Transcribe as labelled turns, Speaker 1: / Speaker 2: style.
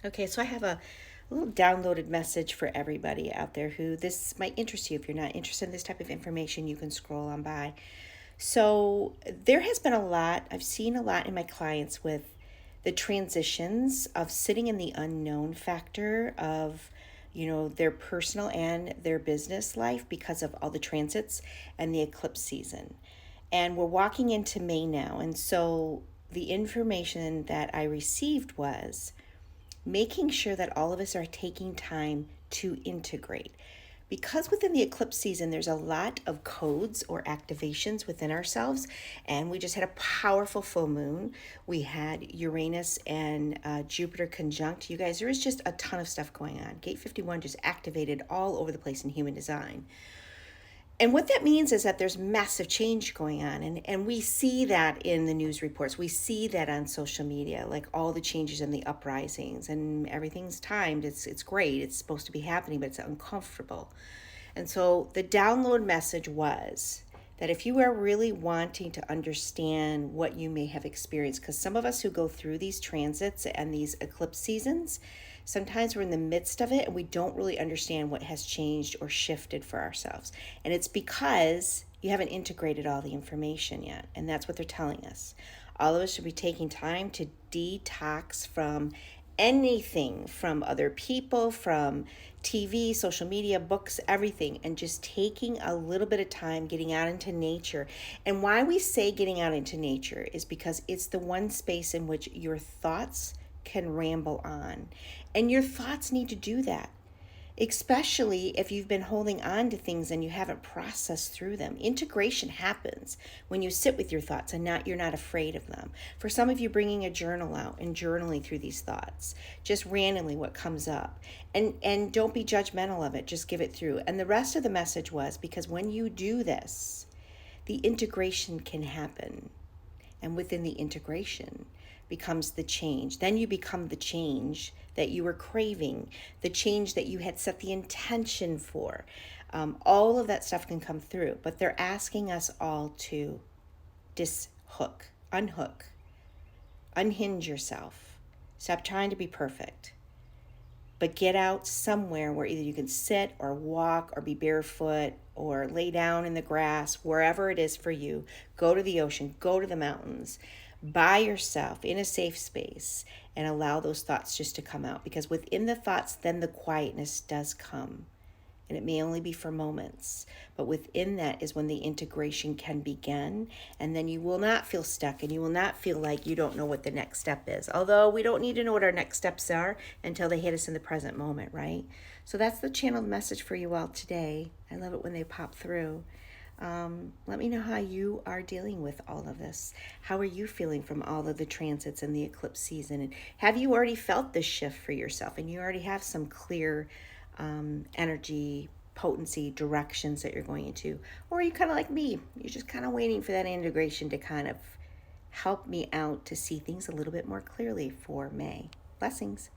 Speaker 1: Okay, so I have a little downloaded message for everybody out there who this might interest you. If you're not interested in this type of information, you can scroll on by. So, there has been a lot, I've seen a lot in my clients with the transitions of sitting in the unknown factor of their personal and their business life because of all the transits and the eclipse season. And we're walking into May now. And so the information that I received was making sure that all of us are taking time to integrate. Because within the eclipse season, there's a lot of codes or activations within ourselves, and we just had a powerful full moon. We had Uranus and Jupiter conjunct. You guys, there is just a ton of stuff going on. Gate 51 just activated all over the place in human design. And what that means is that there's massive change going on. And we see that in the news reports. We see that on social media, like all the changes in the uprisings and everything's timed. It's great. It's supposed to be happening, but it's uncomfortable. And so the download message was that if you are really wanting to understand what you may have experienced, because some of us who go through these transits and these eclipse seasons, sometimes we're in the midst of it and we don't really understand what has changed or shifted for ourselves. And it's because you haven't integrated all the information yet. And that's what they're telling us. All of us should be taking time to detox from anything from other people, from TV, social media, books, everything, and just taking a little bit of time getting out into nature. And why we say getting out into nature is because it's the one space in which your thoughts can ramble on. And your thoughts need to do that, especially if you've been holding on to things and you haven't processed through them. Integration happens when you sit with your thoughts and you're not afraid of them. For some of you, bringing a journal out and journaling through these thoughts, just randomly what comes up, and don't be judgmental of it, just give it through. And the rest of the message was because when you do this, the integration can happen, and within the integration becomes the change. Then you become the change that you were craving, the change that you had set the intention for. All of that stuff can come through, but they're asking us all to dishook, unhook, unhinge yourself. Stop trying to be perfect, but get out somewhere where either you can sit or walk or be barefoot or lay down in the grass, wherever it is for you. Go to the ocean, go to the mountains, by yourself in a safe space, and allow those thoughts just to come out. Because within the thoughts, then the quietness does come. And it may only be for moments, but within that is when the integration can begin. And then you will not feel stuck and you will not feel like you don't know what the next step is. Although we don't need to know what our next steps are until they hit us in the present moment, right? So that's the channeled message for you all today. I love it when they pop through. Let me know how you are dealing with all of this. How are you feeling from all of the transits and the eclipse season? And have you already felt this shift for yourself and you already have some clear energy, potency, directions that you're going into? Or are you kind of like me? You're just kind of waiting for that integration to kind of help me out to see things a little bit more clearly for May. Blessings.